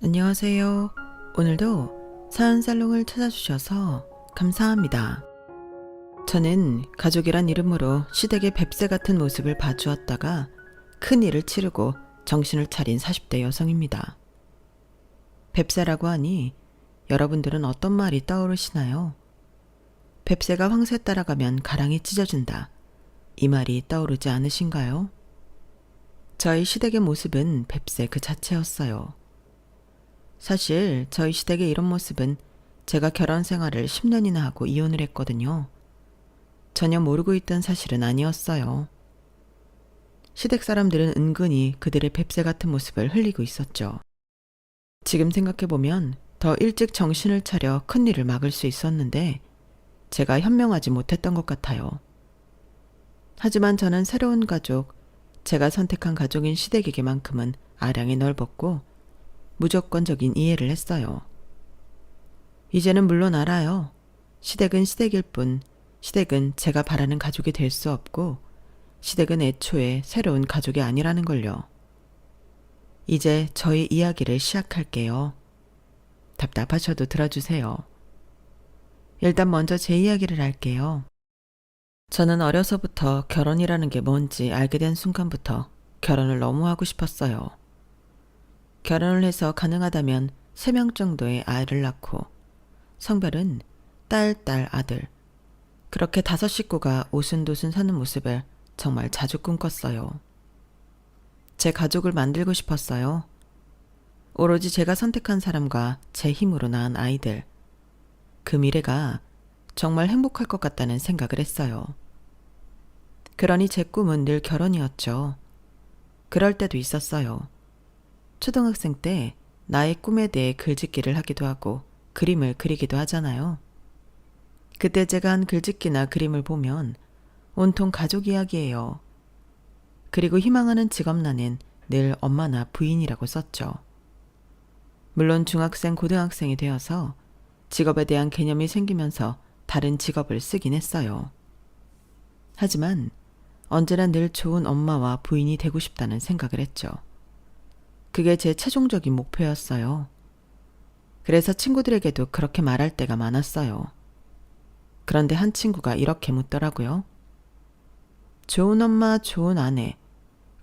안녕하세요. 오늘도 사연살롱을 찾아주셔서 감사합니다. 저는 가족이란 이름으로 시댁의 뱁새 같은 모습을 봐주었다가 큰일을 치르고 정신을 차린 40대 여성입니다. 뱁새라고 하니 여러분들은 어떤 말이 떠오르시나요? 뱁새가 황새 따라가면 가랑이 찢어진다. 이 말이 떠오르지 않으신가요? 저희 시댁의 모습은 뱁새 그 자체였어요. 사실 저희 시댁의 이런 모습은 제가 결혼 생활을 10년이나 하고 이혼을 했거든요. 전혀 모르고 있던 사실은 아니었어요. 시댁 사람들은 은근히 그들의 뱁새 같은 모습을 흘리고 있었죠. 지금 생각해보면 더 일찍 정신을 차려 큰일을 막을 수 있었는데 제가 현명하지 못했던 것 같아요. 하지만 저는 새로운 가족, 제가 선택한 가족인 시댁에게만큼은 아량이 넓었고 무조건적인 이해를 했어요. 이제는 물론 알아요. 시댁은 시댁일 뿐 시댁은 제가 바라는 가족이 될 수 없고 시댁은 애초에 새로운 가족이 아니라는 걸요. 이제 저희 이야기를 시작할게요. 답답하셔도 들어주세요. 일단 먼저 제 이야기를 할게요. 저는 어려서부터 결혼이라는 게 뭔지 알게 된 순간부터 결혼을 너무 하고 싶었어요. 결혼을 해서 가능하다면 3명 정도의 아이를 낳고 성별은 딸, 아들. 그렇게 5 식구가 오순도순 사는 모습을 정말 자주 꿈꿨어요. 제 가족을 만들고 싶었어요. 오로지 제가 선택한 사람과 제 힘으로 낳은 아이들. 그 미래가 정말 행복할 것 같다는 생각을 했어요. 그러니 제 꿈은 늘 결혼이었죠. 그럴 때도 있었어요. 초등학생 때 나의 꿈에 대해 글짓기를 하기도 하고 그림을 그리기도 하잖아요. 그때 제가 한 글짓기나 그림을 보면 온통 가족 이야기예요. 그리고 희망하는 직업란엔 늘 엄마나 부인이라고 썼죠. 물론 중학생, 고등학생이 되어서 직업에 대한 개념이 생기면서 다른 직업을 쓰긴 했어요. 하지만 언제나 늘 좋은 엄마와 부인이 되고 싶다는 생각을 했죠. 그게 제 최종적인 목표였어요. 그래서 친구들에게도 그렇게 말할 때가 많았어요. 그런데 한 친구가 이렇게 묻더라고요. 좋은 엄마, 좋은 아내.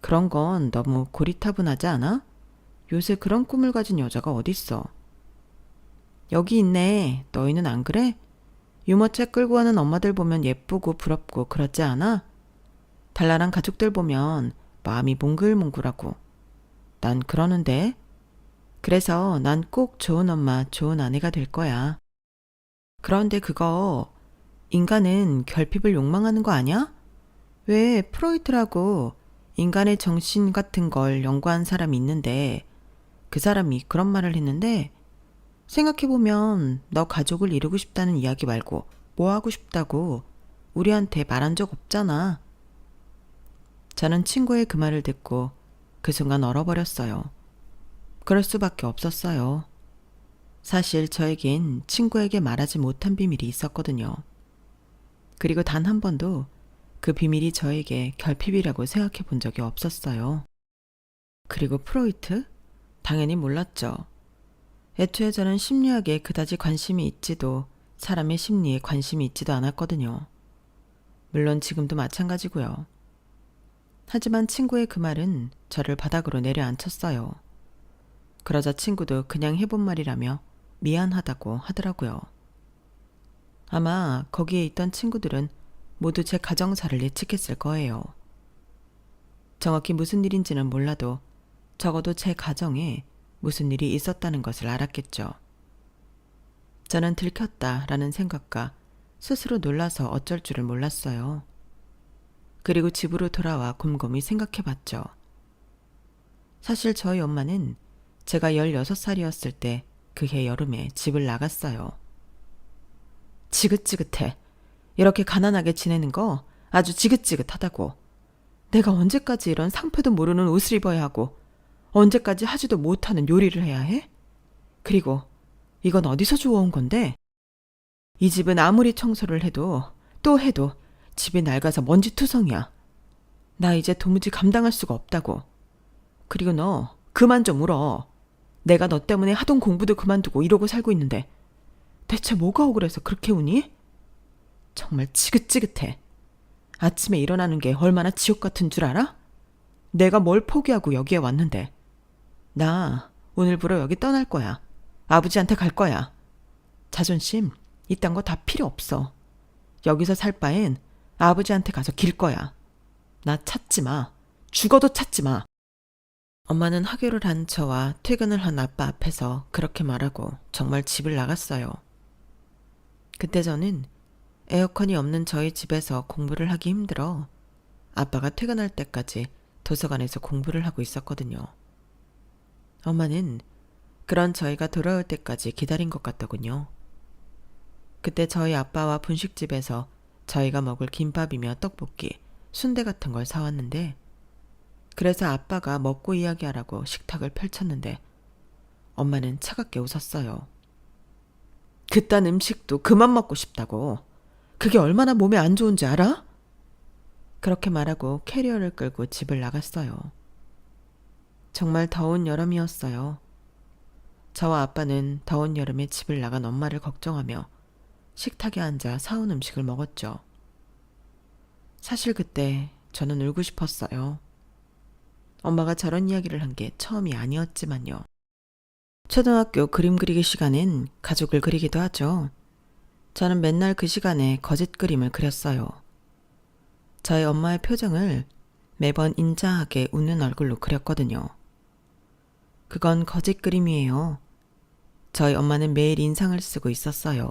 그런 건 너무 고리타분하지 않아? 요새 그런 꿈을 가진 여자가 어딨어? 여기 있네. 너희는 안 그래? 유모차 끌고 가는 엄마들 보면 예쁘고 부럽고 그렇지 않아? 달랄한 가족들 보면 마음이 몽글몽글하고. 난 그러는데. 그래서 난 꼭 좋은 엄마, 좋은 아내가 될 거야. 그런데 그거 인간은 결핍을 욕망하는 거 아니야? 왜 프로이트라고 인간의 정신 같은 걸 연구한 사람이 있는데 그 사람이 그런 말을 했는데 생각해보면 너 가족을 이루고 싶다는 이야기 말고 뭐 하고 싶다고 우리한테 말한 적 없잖아. 저는 친구의 그 말을 듣고 그 순간 얼어버렸어요. 그럴 수밖에 없었어요. 사실 저에겐 친구에게 말하지 못한 비밀이 있었거든요. 그리고 단 한 번도 그 비밀이 저에게 결핍이라고 생각해 본 적이 없었어요. 그리고 프로이트? 당연히 몰랐죠. 애초에 저는 심리학에 그다지 관심이 있지도 사람의 심리에 관심이 있지도 않았거든요. 물론 지금도 마찬가지고요. 하지만 친구의 그 말은 저를 바닥으로 내려앉혔어요. 그러자 친구도 그냥 해본 말이라며 미안하다고 하더라고요. 아마 거기에 있던 친구들은 모두 제 가정사를 예측했을 거예요. 정확히 무슨 일인지는 몰라도 적어도 제 가정에 무슨 일이 있었다는 것을 알았겠죠. 저는 들켰다라는 생각과 스스로 놀라서 어쩔 줄을 몰랐어요. 그리고 집으로 돌아와 곰곰이 생각해봤죠. 사실 저희 엄마는 제가 16살이었을 때 그해 여름에 집을 나갔어요. 지긋지긋해. 이렇게 가난하게 지내는 거 아주 지긋지긋하다고. 내가 언제까지 이런 상표도 모르는 옷을 입어야 하고 언제까지 하지도 못하는 요리를 해야 해? 그리고 이건 어디서 주워온 건데? 이 집은 아무리 청소를 해도 또 해도 집이 낡아서 먼지투성이야. 나 이제 도무지 감당할 수가 없다고. 그리고 너 그만 좀 울어. 내가 너 때문에 하던 공부도 그만두고 이러고 살고 있는데 대체 뭐가 억울해서 그렇게 우니? 정말 지긋지긋해. 아침에 일어나는 게 얼마나 지옥 같은 줄 알아? 내가 뭘 포기하고 여기에 왔는데. 나 오늘부로 여기 떠날 거야. 아버지한테 갈 거야. 자존심 이딴 거 다 필요 없어. 여기서 살 바엔 아버지한테 가서 길 거야. 나 찾지 마. 죽어도 찾지 마. 엄마는 하교를 한 저와 퇴근을 한 아빠 앞에서 그렇게 말하고 정말 집을 나갔어요. 그때 저는 에어컨이 없는 저희 집에서 공부를 하기 힘들어 아빠가 퇴근할 때까지 도서관에서 공부를 하고 있었거든요. 엄마는 그런 저희가 돌아올 때까지 기다린 것 같더군요. 그때 저희 아빠와 분식집에서 저희가 먹을 김밥이며 떡볶이, 순대 같은 걸 사왔는데 그래서 아빠가 먹고 이야기하라고 식탁을 펼쳤는데 엄마는 차갑게 웃었어요. 그딴 음식도 그만 먹고 싶다고. 그게 얼마나 몸에 안 좋은지 알아? 그렇게 말하고 캐리어를 끌고 집을 나갔어요. 정말 더운 여름이었어요. 저와 아빠는 더운 여름에 집을 나간 엄마를 걱정하며 식탁에 앉아 사온 음식을 먹었죠. 사실 그때 저는 울고 싶었어요. 엄마가 저런 이야기를 한 게 처음이 아니었지만요. 초등학교 그림 그리기 시간엔 가족을 그리기도 하죠. 저는 맨날 그 시간에 거짓 그림을 그렸어요. 저희 엄마의 표정을 매번 인자하게 웃는 얼굴로 그렸거든요. 그건 거짓 그림이에요. 저희 엄마는 매일 인상을 쓰고 있었어요.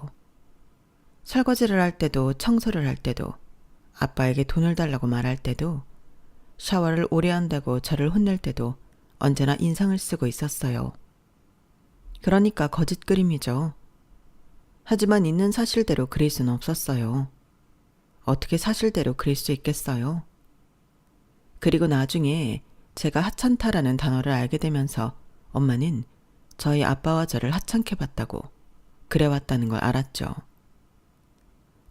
설거지를 할 때도 청소를 할 때도 아빠에게 돈을 달라고 말할 때도 샤워를 오래 한다고 저를 혼낼 때도 언제나 인상을 쓰고 있었어요. 그러니까 거짓 그림이죠. 하지만 있는 사실대로 그릴 수는 없었어요. 어떻게 사실대로 그릴 수 있겠어요? 그리고 나중에 제가 하찮다라는 단어를 알게 되면서 엄마는 저희 아빠와 저를 하찮게 봤다고 그래왔다는 걸 알았죠.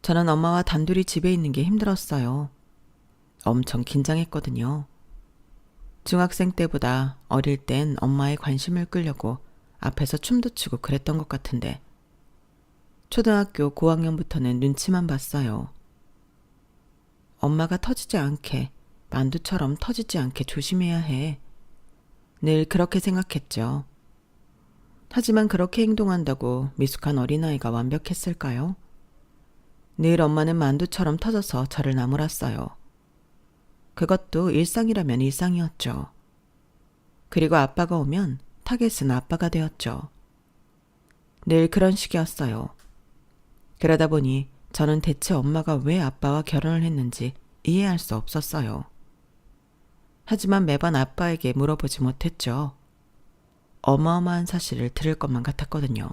저는 엄마와 단둘이 집에 있는 게 힘들었어요. 엄청 긴장했거든요. 중학생 때보다 어릴 땐 엄마의 관심을 끌려고 앞에서 춤도 추고 그랬던 것 같은데 초등학교 고학년부터는 눈치만 봤어요. 엄마가 터지지 않게, 만두처럼 터지지 않게 조심해야 해. 늘 그렇게 생각했죠. 하지만 그렇게 행동한다고 미숙한 어린아이가 완벽했을까요? 늘 엄마는 만두처럼 터져서 저를 나무랐어요. 그것도 일상이라면 일상이었죠. 그리고 아빠가 오면 타겟은 아빠가 되었죠. 늘 그런 식이었어요. 그러다 보니 저는 대체 엄마가 왜 아빠와 결혼을 했는지 이해할 수 없었어요. 하지만 매번 아빠에게 물어보지 못했죠. 어마어마한 사실을 들을 것만 같았거든요.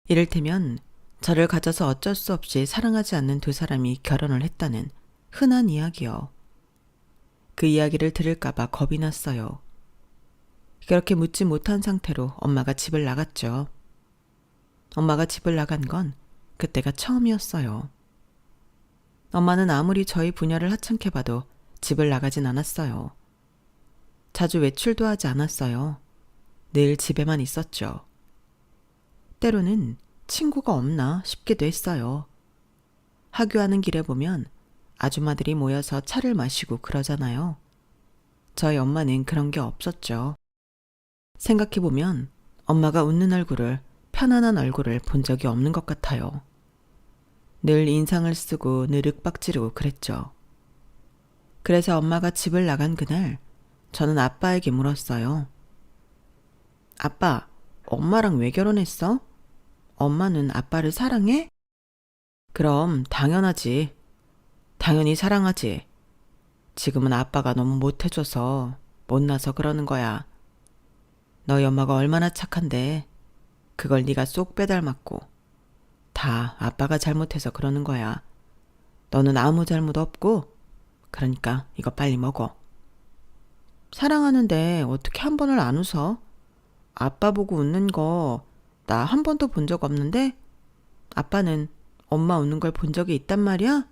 이를테면 저를 가져서 어쩔 수 없이 사랑하지 않는 두 사람이 결혼을 했다는 흔한 이야기요. 그 이야기를 들을까봐 겁이 났어요. 그렇게 묻지 못한 상태로 엄마가 집을 나갔죠. 엄마가 집을 나간 건 그때가 처음이었어요. 엄마는 아무리 저희 부녀를 하찮게 봐도 집을 나가진 않았어요. 자주 외출도 하지 않았어요. 늘 집에만 있었죠. 때로는 친구가 없나 싶기도 했어요. 하교하는 길에 보면 아줌마들이 모여서 차를 마시고 그러잖아요. 저희 엄마는 그런 게 없었죠. 생각해보면 엄마가 웃는 얼굴을, 편안한 얼굴을 본 적이 없는 것 같아요. 늘 인상을 쓰고 늘 윽박지르고 그랬죠. 그래서 엄마가 집을 나간 그날 저는 아빠에게 물었어요. 아빠, 엄마랑 왜 결혼했어? 엄마는 아빠를 사랑해? 그럼 당연하지. 당연히 사랑하지. 지금은 아빠가 너무 못해줘서 못나서 그러는 거야. 너희 엄마가 얼마나 착한데 그걸 네가 쏙 빼닮았고 다 아빠가 잘못해서 그러는 거야. 너는 아무 잘못 없고 그러니까 이거 빨리 먹어. 사랑하는데 어떻게 한 번을 안 웃어? 아빠 보고 웃는 거 나 한 번도 본 적 없는데 아빠는 엄마 웃는 걸 본 적이 있단 말이야?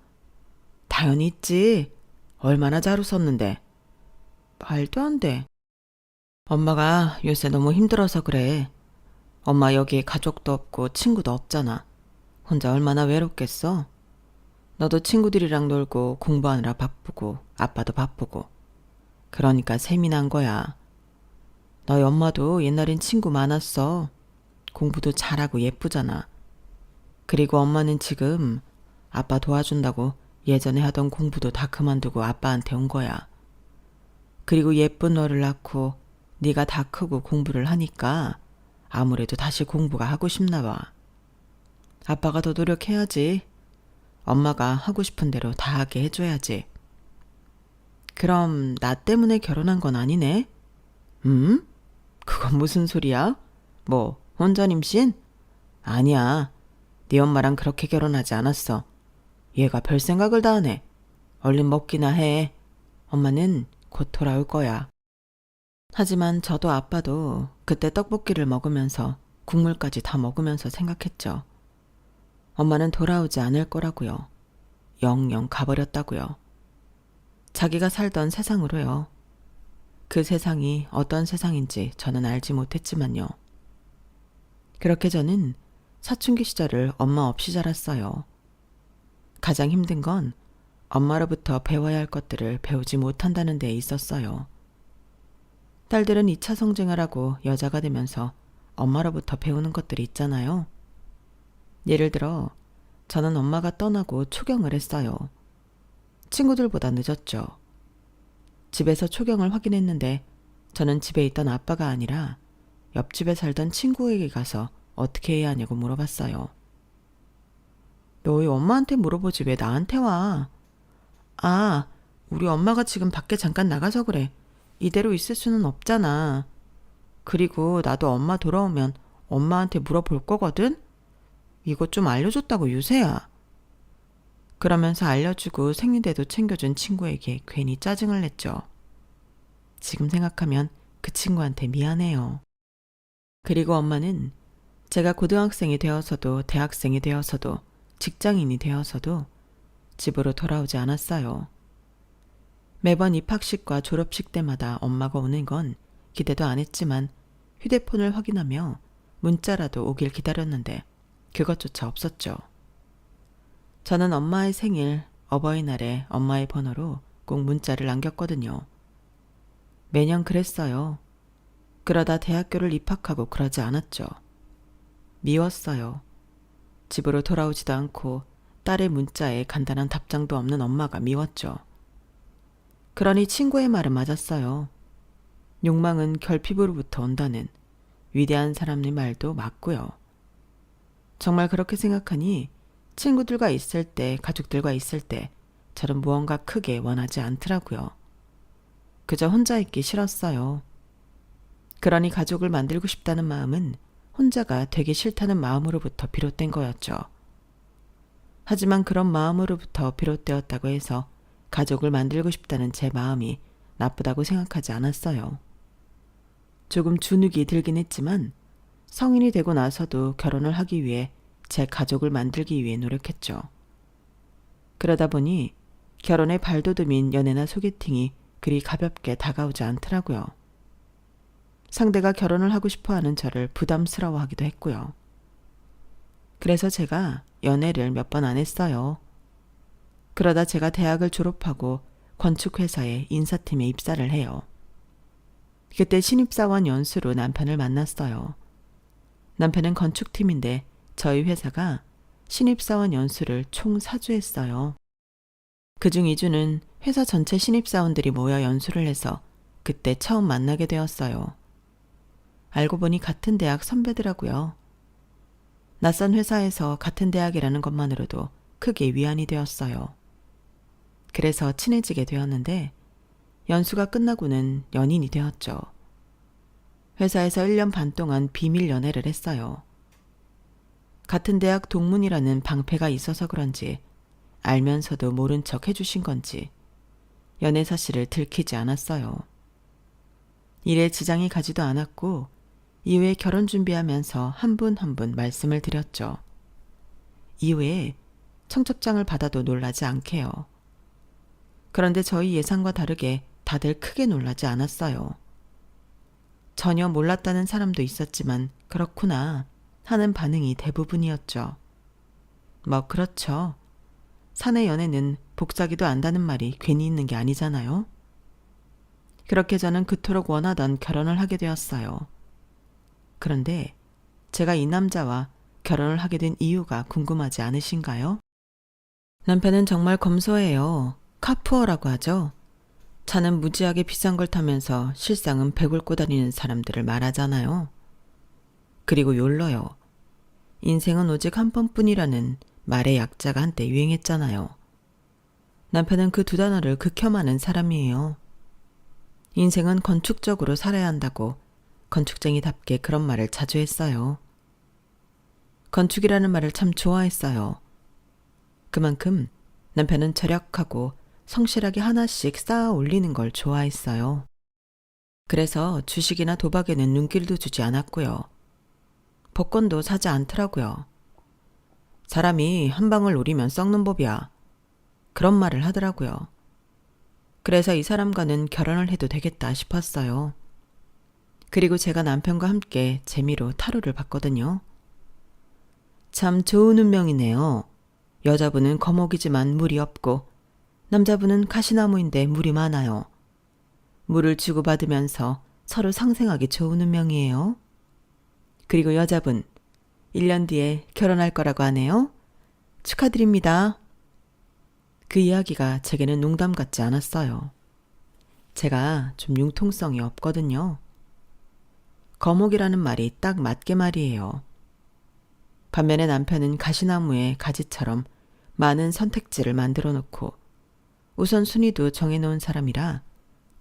당연히 있지. 얼마나 잘 웃었는데. 말도 안 돼. 엄마가 요새 너무 힘들어서 그래. 엄마 여기에 가족도 없고 친구도 없잖아. 혼자 얼마나 외롭겠어? 너도 친구들이랑 놀고 공부하느라 바쁘고 아빠도 바쁘고. 그러니까 셈이 난 거야. 너희 엄마도 옛날엔 친구 많았어. 공부도 잘하고 예쁘잖아. 그리고 엄마는 지금 아빠 도와준다고 예전에 하던 공부도 다 그만두고 아빠한테 온 거야. 그리고 예쁜 너를 낳고 네가 다 크고 공부를 하니까 아무래도 다시 공부가 하고 싶나 봐. 아빠가 더 노력해야지. 엄마가 하고 싶은 대로 다 하게 해줘야지. 그럼 나 때문에 결혼한 건 아니네? 그건 무슨 소리야? 뭐 혼전 임신? 아니야. 네 엄마랑 그렇게 결혼하지 않았어. 얘가 별 생각을 다 하네. 얼른 먹기나 해. 엄마는 곧 돌아올 거야. 하지만 저도 아빠도 그때 떡볶이를 먹으면서 국물까지 다 먹으면서 생각했죠. 엄마는 돌아오지 않을 거라고요. 영영 가버렸다고요. 자기가 살던 세상으로요. 그 세상이 어떤 세상인지 저는 알지 못했지만요. 그렇게 저는 사춘기 시절을 엄마 없이 자랐어요. 가장 힘든 건 엄마로부터 배워야 할 것들을 배우지 못한다는 데 있었어요. 딸들은 2차 성징을 하고 여자가 되면서 엄마로부터 배우는 것들이 있잖아요. 예를 들어 저는 엄마가 떠나고 초경을 했어요. 친구들보다 늦었죠. 집에서 초경을 확인했는데 저는 집에 있던 아빠가 아니라 옆집에 살던 친구에게 가서 어떻게 해야 하냐고 물어봤어요. 너희 엄마한테 물어보지 왜 나한테 와? 아, 우리 엄마가 지금 밖에 잠깐 나가서 그래. 이대로 있을 수는 없잖아. 그리고 나도 엄마 돌아오면 엄마한테 물어볼 거거든? 이거 좀 알려줬다고 유세야. 그러면서 알려주고 생리대도 챙겨준 친구에게 괜히 짜증을 냈죠. 지금 생각하면 그 친구한테 미안해요. 그리고 엄마는 제가 고등학생이 되어서도 대학생이 되어서도 직장인이 되어서도 집으로 돌아오지 않았어요. 매번 입학식과 졸업식 때마다 엄마가 오는 건 기대도 안 했지만 휴대폰을 확인하며 문자라도 오길 기다렸는데 그것조차 없었죠. 저는 엄마의 생일, 어버이날에 엄마의 번호로 꼭 문자를 남겼거든요. 매년 그랬어요. 그러다 대학교를 입학하고 그러지 않았죠. 미웠어요. 집으로 돌아오지도 않고 딸의 문자에 간단한 답장도 없는 엄마가 미웠죠. 그러니 친구의 말은 맞았어요. 욕망은 결핍으로부터 온다는 위대한 사람의 말도 맞고요. 정말 그렇게 생각하니 친구들과 있을 때, 가족들과 있을 때 저는 무언가 크게 원하지 않더라고요. 그저 혼자 있기 싫었어요. 그러니 가족을 만들고 싶다는 마음은 혼자가 되기 싫다는 마음으로부터 비롯된 거였죠. 하지만 그런 마음으로부터 비롯되었다고 해서 가족을 만들고 싶다는 제 마음이 나쁘다고 생각하지 않았어요. 조금 주눅이 들긴 했지만 성인이 되고 나서도 결혼을 하기 위해 제 가족을 만들기 위해 노력했죠. 그러다 보니 결혼의 발돋움인 연애나 소개팅이 그리 가볍게 다가오지 않더라고요. 상대가 결혼을 하고 싶어하는 저를 부담스러워하기도 했고요. 그래서 제가 연애를 몇 번 안 했어요. 그러다 제가 대학을 졸업하고 건축회사의 인사팀에 입사를 해요. 그때 신입사원 연수로 남편을 만났어요. 남편은 건축팀인데 저희 회사가 신입사원 연수를 총 4주 했어요. 그중 2주는 회사 전체 신입사원들이 모여 연수를 해서 그때 처음 만나게 되었어요. 알고 보니 같은 대학 선배더라고요. 낯선 회사에서 같은 대학이라는 것만으로도 크게 위안이 되었어요. 그래서 친해지게 되었는데 연수가 끝나고는 연인이 되었죠. 회사에서 1년 반 동안 비밀 연애를 했어요. 같은 대학 동문이라는 방패가 있어서 그런지 알면서도 모른 척 해주신 건지 연애 사실을 들키지 않았어요. 일에 지장이 가지도 않았고 이후에 결혼 준비하면서 한 분 한 분 말씀을 드렸죠. 이후에 청첩장을 받아도 놀라지 않게요. 그런데 저희 예상과 다르게 다들 크게 놀라지 않았어요. 전혀 몰랐다는 사람도 있었지만 그렇구나 하는 반응이 대부분이었죠. 뭐 그렇죠. 사내 연애는 복사기도 안다는 말이 괜히 있는 게 아니잖아요. 그렇게 저는 그토록 원하던 결혼을 하게 되었어요. 그런데 제가 이 남자와 결혼을 하게 된 이유가 궁금하지 않으신가요? 남편은 정말 검소해요. 카푸어라고 하죠. 차는 무지하게 비싼 걸 타면서 실상은 백을 꼬다니는 사람들을 말하잖아요. 그리고 욜러요. 인생은 오직 한 번뿐이라는 말의 약자가 한때 유행했잖아요. 남편은 그 두 단어를 극혐하는 사람이에요. 인생은 건축적으로 살아야 한다고 건축쟁이답게 그런 말을 자주 했어요. 건축이라는 말을 참 좋아했어요. 그만큼 남편은 절약하고 성실하게 하나씩 쌓아 올리는 걸 좋아했어요. 그래서 주식이나 도박에는 눈길도 주지 않았고요. 복권도 사지 않더라고요. 사람이 한 방울 노리면 썩는 법이야. 그런 말을 하더라고요. 그래서 이 사람과는 결혼을 해도 되겠다 싶었어요. 그리고 제가 남편과 함께 재미로 타로를 봤거든요. 참 좋은 운명이네요. 여자분은 거목이지만 물이 없고 남자분은 가시나무인데 물이 많아요. 물을 주고받으면서 서로 상생하기 좋은 운명이에요. 그리고 여자분, 1년 뒤에 결혼할 거라고 하네요. 축하드립니다. 그 이야기가 제게는 농담 같지 않았어요. 제가 좀 융통성이 없거든요. 거목이라는 말이 딱 맞게 말이에요. 반면에 남편은 가시나무의 가지처럼 많은 선택지를 만들어 놓고 우선순위도 정해놓은 사람이라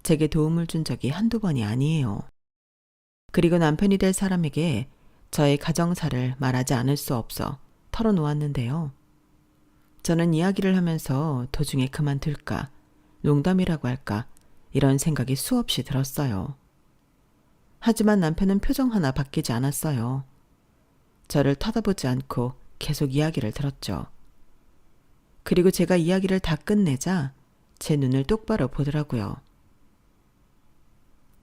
제게 도움을 준 적이 한두 번이 아니에요. 그리고 남편이 될 사람에게 저의 가정사를 말하지 않을 수 없어 털어놓았는데요. 저는 이야기를 하면서 도중에 그만둘까, 농담이라고 할까 이런 생각이 수없이 들었어요. 하지만 남편은 표정 하나 바뀌지 않았어요. 저를 쳐다보지 않고 계속 이야기를 들었죠. 그리고 제가 이야기를 다 끝내자 제 눈을 똑바로 보더라고요.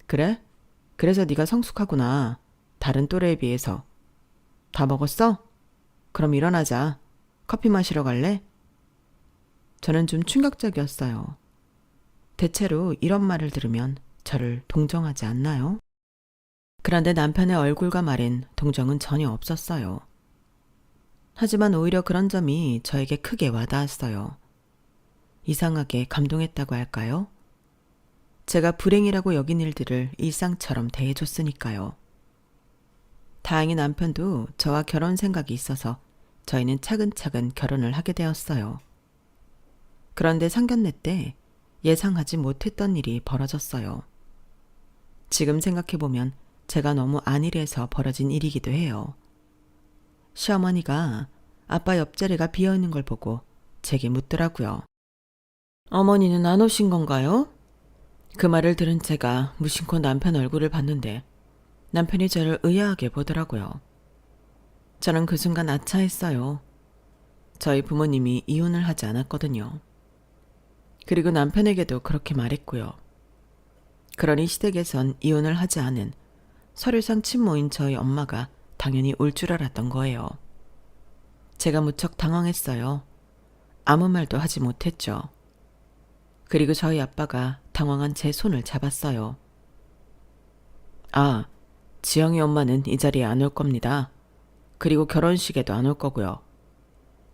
그래? 그래서 네가 성숙하구나. 다른 또래에 비해서. 다 먹었어? 그럼 일어나자. 커피 마시러 갈래? 저는 좀 충격적이었어요. 대체로 이런 말을 들으면 저를 동정하지 않나요? 그런데 남편의 얼굴과 말엔 동정은 전혀 없었어요. 하지만 오히려 그런 점이 저에게 크게 와닿았어요. 이상하게 감동했다고 할까요? 제가 불행이라고 여긴 일들을 일상처럼 대해줬으니까요. 다행히 남편도 저와 결혼 생각이 있어서 저희는 차근차근 결혼을 하게 되었어요. 그런데 상견례 때 예상하지 못했던 일이 벌어졌어요. 지금 생각해보면 제가 너무 안일해서 벌어진 일이기도 해요. 시어머니가 아빠 옆자리가 비어있는 걸 보고 제게 묻더라고요. 어머니는 안 오신 건가요? 그 말을 들은 제가 무심코 남편 얼굴을 봤는데 남편이 저를 의아하게 보더라고요. 저는 그 순간 아차했어요. 저희 부모님이 이혼을 하지 않았거든요. 그리고 남편에게도 그렇게 말했고요. 그러니 시댁에선 이혼을 하지 않은 서류상 친모인 저희 엄마가 당연히 올 줄 알았던 거예요. 제가 무척 당황했어요. 아무 말도 하지 못했죠. 그리고 저희 아빠가 당황한 제 손을 잡았어요. 아, 지영이 엄마는 이 자리에 안 올 겁니다. 그리고 결혼식에도 안 올 거고요.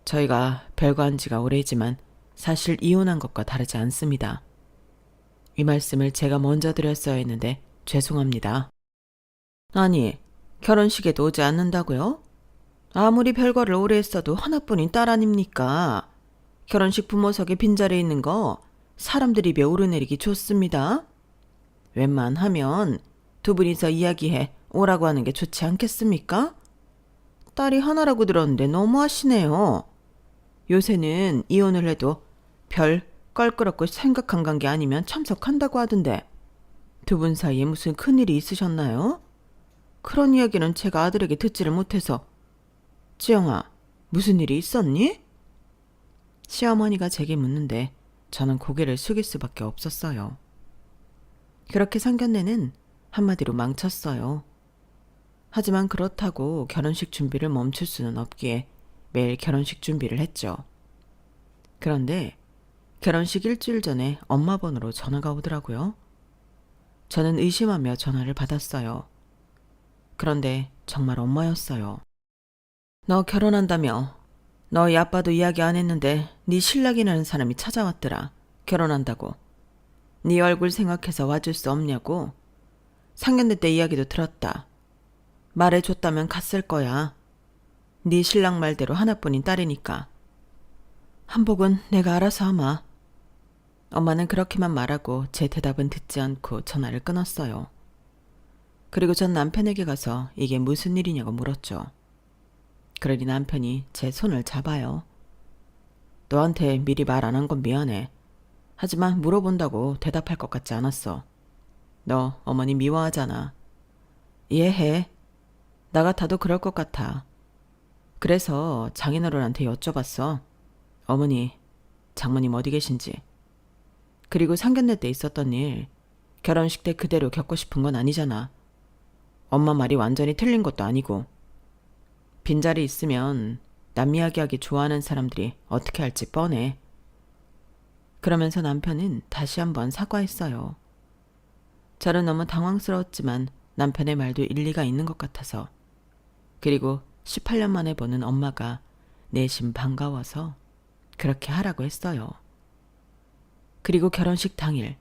저희가 별거한 지가 오래지만 사실 이혼한 것과 다르지 않습니다. 이 말씀을 제가 먼저 드렸어야 했는데 죄송합니다. 아니, 결혼식에도 오지 않는다고요? 아무리 별거를 오래 했어도 하나뿐인 딸 아닙니까? 결혼식 부모석에 빈자리에 있는 거 사람들 입에 오르내리기 좋습니다. 웬만하면 두 분이서 이야기해 오라고 하는 게 좋지 않겠습니까? 딸이 하나라고 들었는데 너무하시네요. 요새는 이혼을 해도 별 껄끄럽고 생각한 관계 아니면 참석한다고 하던데 두 분 사이에 무슨 큰일이 있으셨나요? 그런 이야기는 제가 아들에게 듣지를 못해서. 지영아, 무슨 일이 있었니? 시어머니가 제게 묻는데 저는 고개를 숙일 수밖에 없었어요. 그렇게 상견례는 한마디로 망쳤어요. 하지만 그렇다고 결혼식 준비를 멈출 수는 없기에 매일 결혼식 준비를 했죠. 그런데 결혼식 일주일 전에 엄마 번호로 전화가 오더라고요. 저는 의심하며 전화를 받았어요. 그런데 정말 엄마였어요. 너 결혼한다며? 너희 아빠도 이야기 안 했는데 네 신랑이라는 사람이 찾아왔더라. 결혼한다고. 네 얼굴 생각해서 와줄 수 없냐고. 상견례 때 이야기도 들었다. 말해줬다면 갔을 거야. 네 신랑 말대로 하나뿐인 딸이니까. 한복은 내가 알아서 하마. 엄마는 그렇게만 말하고 제 대답은 듣지 않고 전화를 끊었어요. 그리고 전 남편에게 가서 이게 무슨 일이냐고 물었죠. 그러니 남편이 제 손을 잡아요. 너한테 미리 말 안 한 건 미안해. 하지만 물어본다고 대답할 것 같지 않았어. 너 어머니 미워하잖아. 이해해. 나 같아도 그럴 것 같아. 그래서 장인어른한테 여쭤봤어. 어머니, 장모님 어디 계신지. 그리고 상견례 때 있었던 일, 결혼식 때 그대로 겪고 싶은 건 아니잖아. 엄마 말이 완전히 틀린 것도 아니고. 빈자리 있으면 남 이야기하기 좋아하는 사람들이 어떻게 할지 뻔해. 그러면서 남편은 다시 한번 사과했어요. 저는 너무 당황스러웠지만 남편의 말도 일리가 있는 것 같아서. 그리고 18년 만에 보는 엄마가 내심 반가워서 그렇게 하라고 했어요. 그리고 결혼식 당일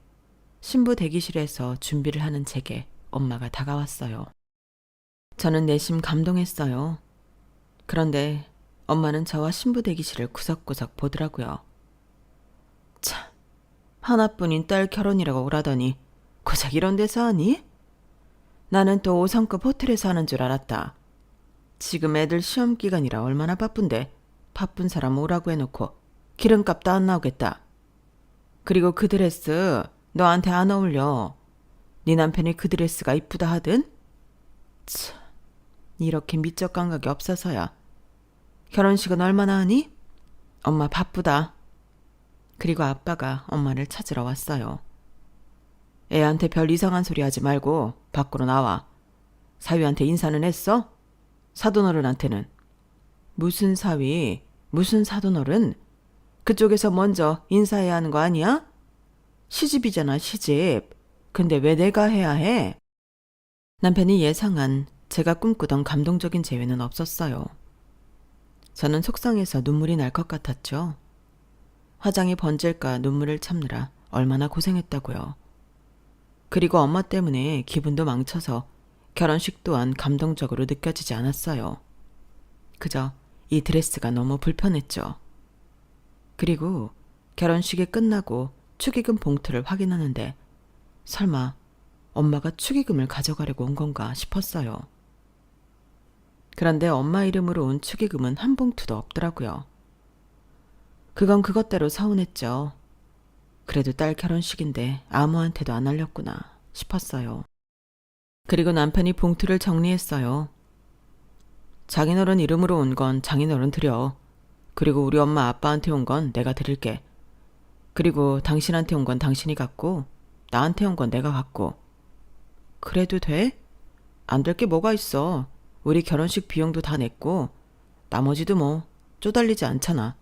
신부 대기실에서 준비를 하는 제게 엄마가 다가왔어요. 저는 내심 감동했어요. 그런데 엄마는 저와 신부 대기실을 구석구석 보더라고요. 참, 하나뿐인 딸 결혼이라고 오라더니 고작 이런 데서 하니? 나는 또 5성급 호텔에서 하는 줄 알았다. 지금 애들 시험 기간이라 얼마나 바쁜데 바쁜 사람 오라고 해놓고 기름값도 안 나오겠다. 그리고 그 드레스 너한테 안 어울려. 네 남편이 그 드레스가 이쁘다 하든? 참, 이렇게 미적 감각이 없어서야. 결혼식은 얼마나 하니? 엄마 바쁘다. 그리고 아빠가 엄마를 찾으러 왔어요. 애한테 별 이상한 소리 하지 말고 밖으로 나와. 사위한테 인사는 했어? 사돈어른한테는. 무슨 사위, 무슨 사돈어른? 그쪽에서 먼저 인사해야 하는 거 아니야? 시집이잖아, 시집. 근데 왜 내가 해야 해? 남편이 예상한 제가 꿈꾸던 감동적인 재회는 없었어요. 저는 속상해서 눈물이 날 것 같았죠. 화장이 번질까 눈물을 참느라 얼마나 고생했다고요. 그리고 엄마 때문에 기분도 망쳐서 결혼식 또한 감동적으로 느껴지지 않았어요. 그저 이 드레스가 너무 불편했죠. 그리고 결혼식이 끝나고 축의금 봉투를 확인하는데 설마 엄마가 축의금을 가져가려고 온 건가 싶었어요. 그런데 엄마 이름으로 온 축의금은 한 봉투도 없더라고요. 그건 그것대로 서운했죠. 그래도 딸 결혼식인데 아무한테도 안 알렸구나 싶었어요. 그리고 남편이 봉투를 정리했어요. 장인어른 이름으로 온 건 장인어른 드려. 그리고 우리 엄마 아빠한테 온 건 내가 드릴게. 그리고 당신한테 온 건 당신이 갖고 나한테 온 건 내가 갖고. 그래도 돼? 안 될 게 뭐가 있어. 우리 결혼식 비용도 다 냈고 나머지도 뭐 쪼달리지 않잖아.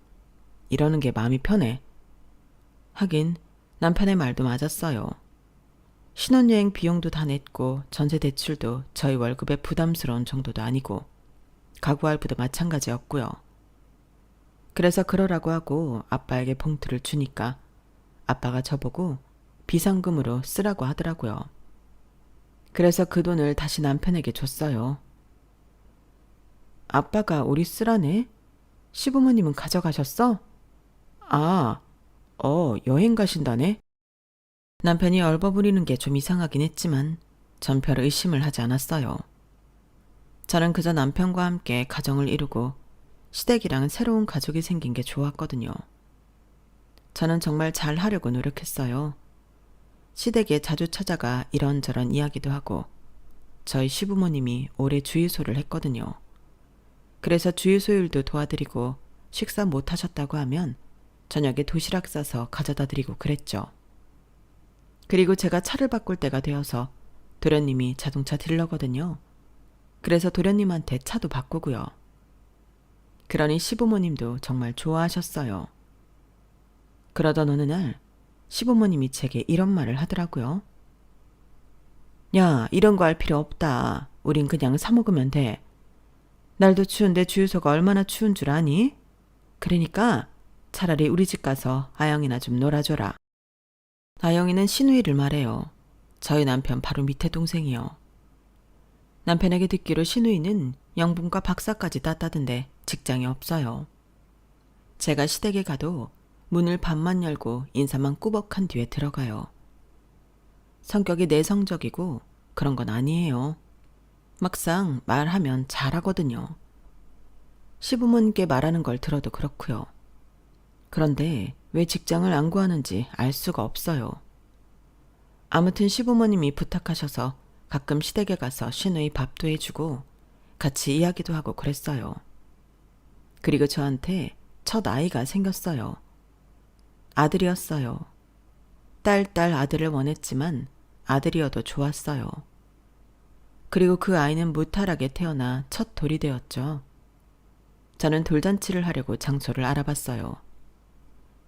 이러는 게 마음이 편해. 하긴 남편의 말도 맞았어요. 신혼여행 비용도 다 냈고 전세 대출도 저희 월급에 부담스러운 정도도 아니고 가구할부도 마찬가지였고요. 그래서 그러라고 하고 아빠에게 봉투를 주니까 아빠가 저보고 비상금으로 쓰라고 하더라고요. 그래서 그 돈을 다시 남편에게 줬어요. 아빠가 우리 쓰라네? 시부모님은 가져가셨어? 여행 가신다네? 남편이 얼버무리는 게 좀 이상하긴 했지만 전 별 의심을 하지 않았어요. 저는 그저 남편과 함께 가정을 이루고 시댁이랑 새로운 가족이 생긴 게 좋았거든요. 저는 정말 잘 하려고 노력했어요. 시댁에 자주 찾아가 이런저런 이야기도 하고 저희 시부모님이 올해 주유소를 했거든요. 그래서 주유소 일도 도와드리고 식사 못 하셨다고 하면 저녁에 도시락 싸서 가져다 드리고 그랬죠. 그리고 제가 차를 바꿀 때가 되어서 도련님이 자동차 딜러거든요. 그래서 도련님한테 차도 바꾸고요. 그러니 시부모님도 정말 좋아하셨어요. 그러던 어느 날 시부모님이 제게 이런 말을 하더라고요. 야, 이런 거 할 필요 없다. 우린 그냥 사 먹으면 돼. 날도 추운데 주유소가 얼마나 추운 줄 아니? 그러니까 차라리 우리 집 가서 아영이나 좀 놀아줘라. 아영이는 신우이를 말해요. 저희 남편 바로 밑에 동생이요. 남편에게 듣기로 신우이는 영분과 박사까지 땄다던데 직장이 없어요. 제가 시댁에 가도 문을 반만 열고 인사만 꾸벅한 뒤에 들어가요. 성격이 내성적이고 그런 건 아니에요. 막상 말하면 잘하거든요. 시부모님께 말하는 걸 들어도 그렇고요. 그런데 왜 직장을 안 구하는지 알 수가 없어요. 아무튼 시부모님이 부탁하셔서 가끔 시댁에 가서 신우이 밥도 해주고 같이 이야기도 하고 그랬어요. 그리고 저한테 첫 아이가 생겼어요. 아들이었어요. 딸 아들을 원했지만 아들이어도 좋았어요. 그리고 그 아이는 무탈하게 태어나 첫 돌이 되었죠. 저는 돌잔치를 하려고 장소를 알아봤어요.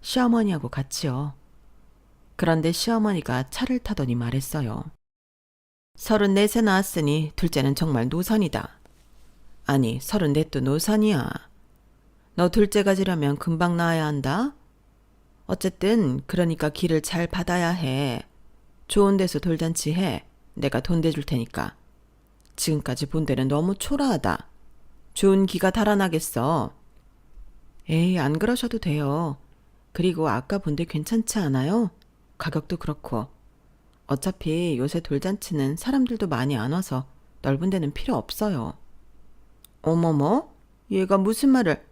시어머니하고 같이요. 그런데 시어머니가 차를 타더니 말했어요. 34세 낳았으니 둘째는 정말 노산이다. 아니, 34도 노산이야. 너 둘째 가지려면 금방 낳아야 한다. 어쨌든 그러니까 길을 잘 받아야 해. 좋은 데서 돌잔치 해. 내가 돈 대줄 테니까. 지금까지 본 데는 너무 초라하다. 좋은 기가 달아나겠어. 에이, 안 그러셔도 돼요. 그리고 아까 본 데 괜찮지 않아요? 가격도 그렇고. 어차피 요새 돌잔치는 사람들도 많이 안 와서 넓은 데는 필요 없어요. 어머머? 얘가 무슨 말을...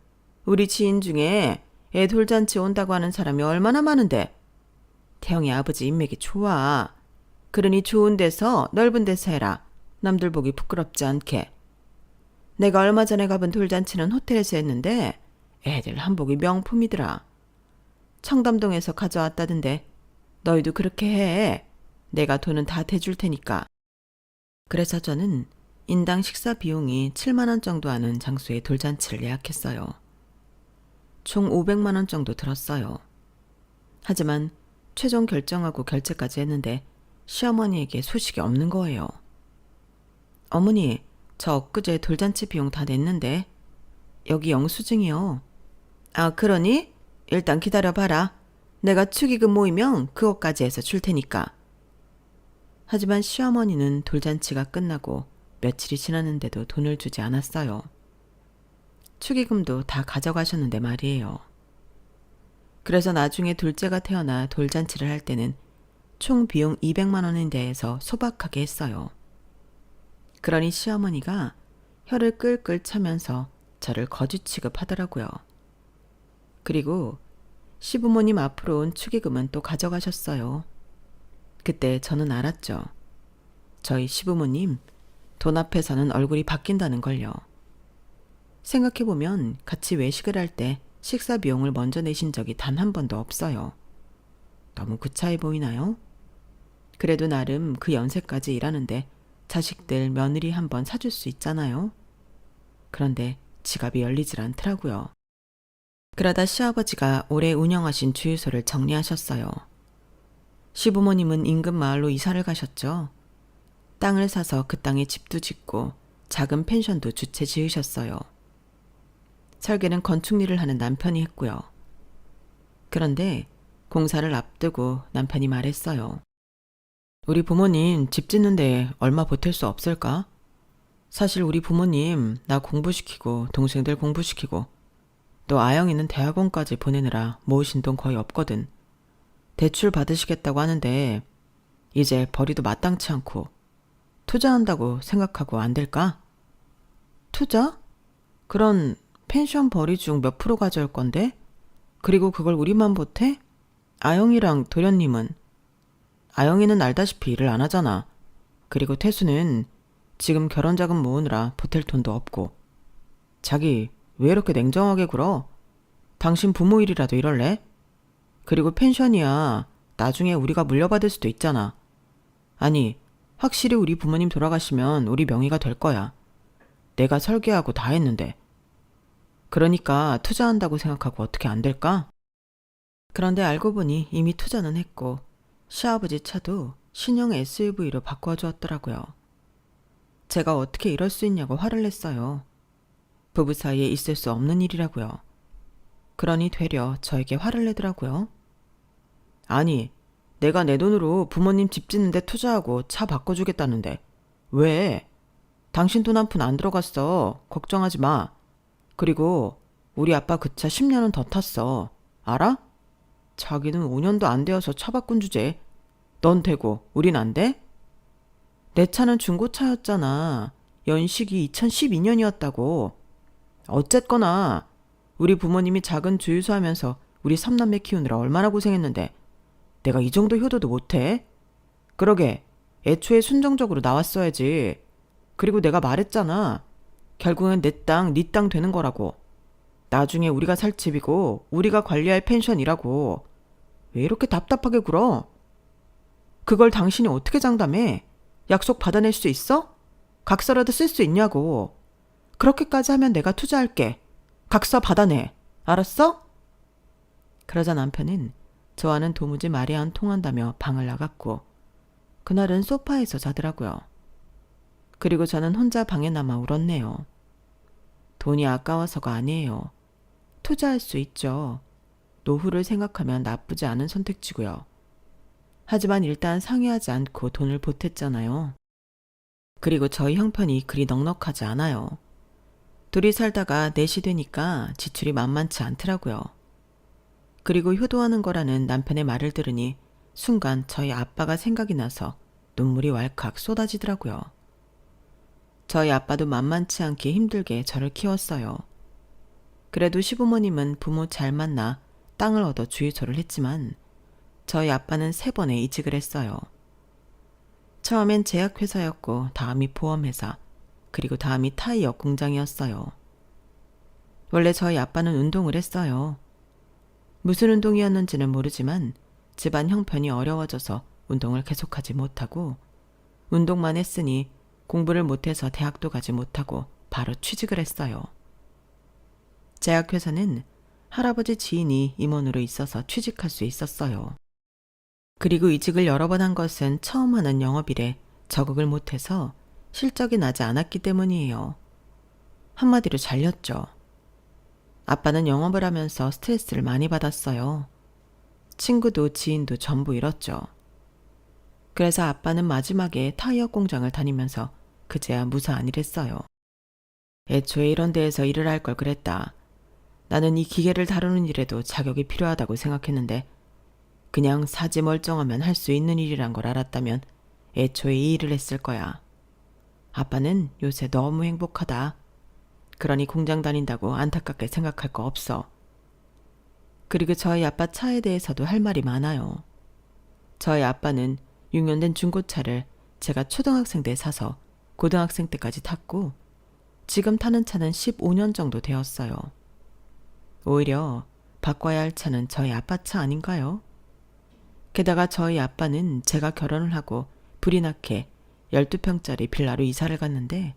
우리 지인 중에 애 돌잔치 온다고 하는 사람이 얼마나 많은데. 태영이 아버지 인맥이 좋아. 그러니 좋은 데서 넓은 데서 해라. 남들 보기 부끄럽지 않게. 내가 얼마 전에 가본 돌잔치는 호텔에서 했는데 애들 한복이 명품이더라. 청담동에서 가져왔다던데 너희도 그렇게 해. 내가 돈은 다 대줄 테니까. 그래서 저는 인당 식사 비용이 7만 원 정도 하는 장소에 돌잔치를 예약했어요. 총 500만 원 정도 들었어요. 하지만 최종 결정하고 결제까지 했는데 시어머니에게 소식이 없는 거예요. 어머니, 저 엊그제 돌잔치 비용 다 냈는데. 여기 영수증이요. 아, 그러니? 일단 기다려봐라. 내가 축의금 모이면 그것까지 해서 줄 테니까. 하지만 시어머니는 돌잔치가 끝나고 며칠이 지났는데도 돈을 주지 않았어요. 축의금도 다 가져가셨는데 말이에요. 그래서 나중에 둘째가 태어나 돌잔치를 할 때는 총 비용 200만 원에 대해서 소박하게 했어요. 그러니 시어머니가 혀를 끌끌 차면서 저를 거지 취급하더라고요. 그리고 시부모님 앞으로 온 축의금은 또 가져가셨어요. 그때 저는 알았죠. 저희 시부모님 돈 앞에서는 얼굴이 바뀐다는 걸요. 생각해보면 같이 외식을 할 때 식사 비용을 먼저 내신 적이 단 한 번도 없어요. 너무 구차해 보이나요? 그래도 나름 그 연세까지 일하는데 자식들 며느리 한 번 사줄 수 있잖아요. 그런데 지갑이 열리질 않더라고요. 그러다 시아버지가 오래 운영하신 주유소를 정리하셨어요. 시부모님은 인근 마을로 이사를 가셨죠. 땅을 사서 그 땅에 집도 짓고 작은 펜션도 주채 지으셨어요. 설계는 건축 일을 하는 남편이 했고요. 그런데 공사를 앞두고 남편이 말했어요. 우리 부모님 집 짓는데 얼마 보탤 수 없을까? 사실 우리 부모님 나 공부시키고 동생들 공부시키고 또 아영이는 대학원까지 보내느라 모으신 돈 거의 없거든. 대출 받으시겠다고 하는데 이제 벌이도 마땅치 않고 투자한다고 생각하고 안 될까? 투자? 그런 펜션 벌이 중 몇 프로 가져올 건데? 그리고 그걸 우리만 보태? 아영이랑 도련님은? 아영이는 알다시피 일을 안 하잖아. 그리고 태수는 지금 결혼 자금 모으느라 보탤 돈도 없고. 자기 왜 이렇게 냉정하게 굴어? 당신 부모 일이라도 이럴래? 그리고 펜션이야 나중에 우리가 물려받을 수도 있잖아. 아니 확실히 우리 부모님 돌아가시면 우리 명의가 될 거야. 내가 설계하고 다 했는데. 그러니까 투자한다고 생각하고 어떻게 안 될까? 그런데 알고 보니 이미 투자는 했고 시아버지 차도 신형 SUV로 바꿔주었더라고요. 제가 어떻게 이럴 수 있냐고 화를 냈어요. 부부 사이에 있을 수 없는 일이라고요. 그러니 되려 저에게 화를 내더라고요. 아니, 내가 내 돈으로 부모님 집 짓는데 투자하고 차 바꿔주겠다는데 왜? 당신 돈 한 푼 안 들어갔어. 걱정하지 마. 그리고 우리 아빠 그 차 10년은 더 탔어. 알아? 자기는 5년도 안 되어서 차 바꾼 주제. 넌 되고 우린 안 돼? 내 차는 중고차였잖아. 연식이 2012년이었다고. 어쨌거나 우리 부모님이 작은 주유소 하면서 우리 삼남매 키우느라 얼마나 고생했는데 내가 이 정도 효도도 못해? 그러게 애초에 순정적으로 나왔어야지. 그리고 내가 말했잖아. 결국엔 내 땅, 네 땅 되는 거라고. 나중에 우리가 살 집이고 우리가 관리할 펜션이라고. 왜 이렇게 답답하게 굴어? 그걸 당신이 어떻게 장담해? 약속 받아낼 수 있어? 각서라도 쓸 수 있냐고. 그렇게까지 하면 내가 투자할게. 각서 받아내. 알았어? 그러자 남편은 저와는 도무지 말이 안 통한다며 방을 나갔고 그날은 소파에서 자더라고요. 그리고 저는 혼자 방에 남아 울었네요. 돈이 아까워서가 아니에요. 투자할 수 있죠. 노후를 생각하면 나쁘지 않은 선택지고요. 하지만 일단 상의하지 않고 돈을 보탰잖아요. 그리고 저희 형편이 그리 넉넉하지 않아요. 둘이 살다가 넷이 되니까 지출이 만만치 않더라고요. 그리고 효도하는 거라는 남편의 말을 들으니 순간 저희 아빠가 생각이 나서 눈물이 왈칵 쏟아지더라고요. 저희 아빠도 만만치 않게 힘들게 저를 키웠어요. 그래도 시부모님은 부모 잘 만나 땅을 얻어 주유소를 했지만 저희 아빠는 3번에 이직을 했어요. 처음엔 제약회사였고 다음이 보험회사, 그리고 다음이 타이어 공장이었어요. 원래 저희 아빠는 운동을 했어요. 무슨 운동이었는지는 모르지만 집안 형편이 어려워져서 운동을 계속하지 못하고 운동만 했으니 공부를 못해서 대학도 가지 못하고 바로 취직을 했어요. 제약회사는 할아버지 지인이 임원으로 있어서 취직할 수 있었어요. 그리고 이직을 여러 번 한 것은 처음 하는 영업일에 적응을 못해서 실적이 나지 않았기 때문이에요. 한마디로 잘렸죠. 아빠는 영업을 하면서 스트레스를 많이 받았어요. 친구도 지인도 전부 잃었죠. 그래서 아빠는 마지막에 타이어 공장을 다니면서 그제야 무사한 일했어요. 애초에 이런 데에서 일을 할 걸 그랬다. 나는 이 기계를 다루는 일에도 자격이 필요하다고 생각했는데 그냥 사지 멀쩡하면 할 수 있는 일이란 걸 알았다면 애초에 이 일을 했을 거야. 아빠는 요새 너무 행복하다. 그러니 공장 다닌다고 안타깝게 생각할 거 없어. 그리고 저희 아빠 차에 대해서도 할 말이 많아요. 저희 아빠는 6년 된 중고차를 제가 초등학생 때 사서 고등학생 때까지 탔고 지금 타는 차는 15년 정도 되었어요. 오히려 바꿔야 할 차는 저희 아빠 차 아닌가요? 게다가 저희 아빠는 제가 결혼을 하고 불이 나게 12평짜리 빌라로 이사를 갔는데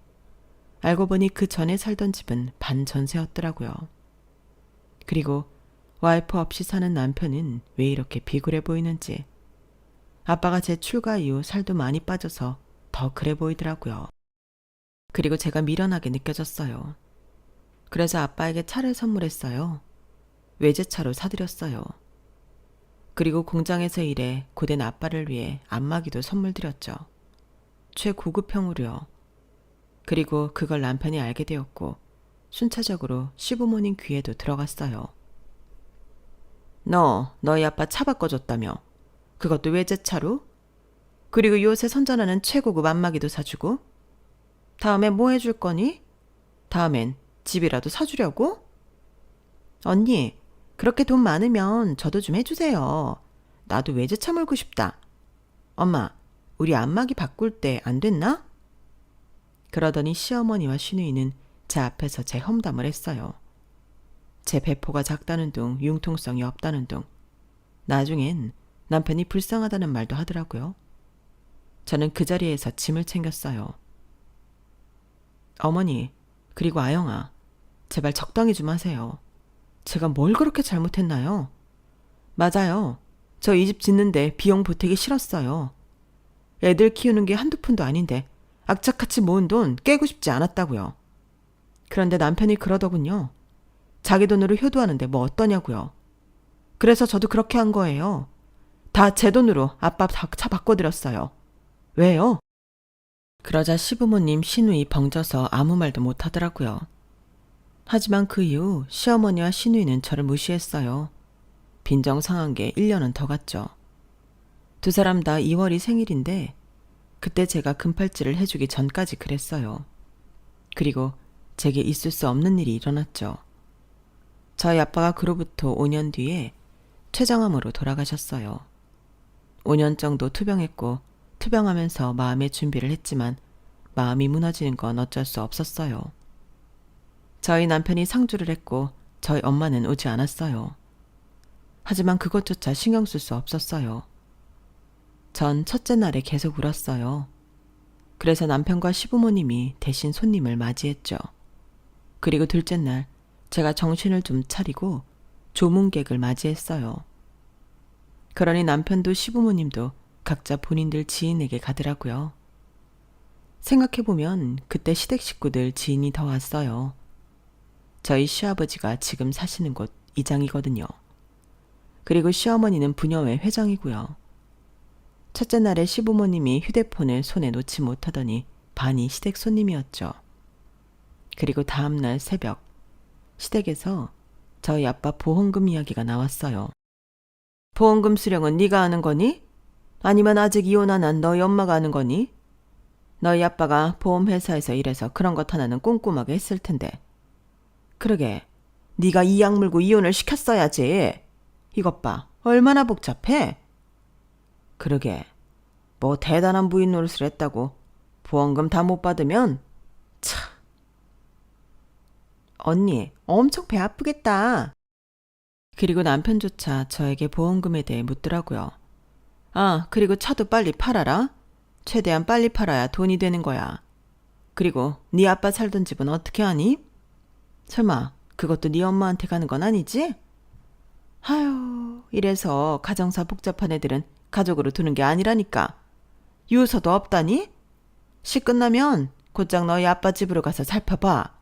알고 보니 그 전에 살던 집은 반전세였더라고요. 그리고 와이프 없이 사는 남편은 왜 이렇게 비굴해 보이는지 아빠가 제 출가 이후 살도 많이 빠져서 더 그래 보이더라고요. 그리고 제가 미련하게 느껴졌어요. 그래서 아빠에게 차를 선물했어요. 외제차로 사드렸어요. 그리고 공장에서 일해 고된 아빠를 위해 안마기도 선물 드렸죠. 최고급형으로요. 그리고 그걸 남편이 알게 되었고 순차적으로 시부모님 귀에도 들어갔어요. 너희 아빠 차 바꿔줬다며. 그것도 외제차로? 그리고 요새 선전하는 최고급 안마기도 사주고? 다음엔 뭐 해줄 거니? 다음엔 집이라도 사주려고? 언니, 그렇게 돈 많으면 저도 좀 해주세요. 나도 외제차 몰고 싶다. 엄마, 우리 안마기 바꿀 때 안 됐나? 그러더니 시어머니와 시누이는 제 앞에서 제 험담을 했어요. 제 배포가 작다는 둥 융통성이 없다는 둥. 나중엔 남편이 불쌍하다는 말도 하더라고요. 저는 그 자리에서 짐을 챙겼어요. 어머니, 그리고 아영아, 제발 적당히 좀 하세요. 제가 뭘 그렇게 잘못했나요? 맞아요. 저 이 집 짓는데 비용 보태기 싫었어요. 애들 키우는 게 한두 푼도 아닌데 악착같이 모은 돈 깨고 싶지 않았다고요. 그런데 남편이 그러더군요. 자기 돈으로 효도하는데 뭐 어떠냐고요. 그래서 저도 그렇게 한 거예요. 다 제 돈으로 아빠 차 바꿔드렸어요. 왜요? 그러자 시부모님 시누이 벙쪄서 아무 말도 못하더라고요. 하지만 그 이후 시어머니와 시누이는 저를 무시했어요. 빈정상한 게 1년은 더 갔죠. 두 사람 다 2월이 생일인데 그때 제가 금팔찌를 해주기 전까지 그랬어요. 그리고 제게 있을 수 없는 일이 일어났죠. 저희 아빠가 그로부터 5년 뒤에 췌장암으로 돌아가셨어요. 5년 정도 투병했고 투병하면서 마음의 준비를 했지만 마음이 무너지는 건 어쩔 수 없었어요. 저희 남편이 상주를 했고 저희 엄마는 오지 않았어요. 하지만 그것조차 신경 쓸 수 없었어요. 전 첫째 날에 계속 울었어요. 그래서 남편과 시부모님이 대신 손님을 맞이했죠. 그리고 둘째 날 제가 정신을 좀 차리고 조문객을 맞이했어요. 그러니 남편도 시부모님도 각자 본인들 지인에게 가더라고요. 생각해보면 그때 시댁 식구들 지인이 더 왔어요. 저희 시아버지가 지금 사시는 곳 이장이거든요. 그리고 시어머니는 부녀회 회장이고요. 첫째 날에 시부모님이 휴대폰을 손에 놓지 못하더니 반이 시댁 손님이었죠. 그리고 다음 날 새벽 시댁에서 저희 아빠 보험금 이야기가 나왔어요. 보험금 수령은 네가 하는 거니? 아니면 아직 이혼 안 한 너희 엄마가 하는 거니? 너희 아빠가 보험회사에서 일해서 그런 것 하나는 꼼꼼하게 했을 텐데. 그러게, 네가 이 약 물고 이혼을 시켰어야지. 이것 봐, 얼마나 복잡해? 그러게, 뭐 대단한 부인 노릇을 했다고 보험금 다 못 받으면 참. 언니, 엄청 배 아프겠다. 그리고 남편조차 저에게 보험금에 대해 묻더라고요. 아, 그리고 차도 빨리 팔아라. 최대한 빨리 팔아야 돈이 되는 거야. 그리고 네 아빠 살던 집은 어떻게 하니? 설마 그것도 네 엄마한테 가는 건 아니지? 아유, 이래서 가정사 복잡한 애들은 가족으로 두는 게 아니라니까. 유서도 없다니? 시 끝나면 곧장 너희 아빠 집으로 가서 살펴봐.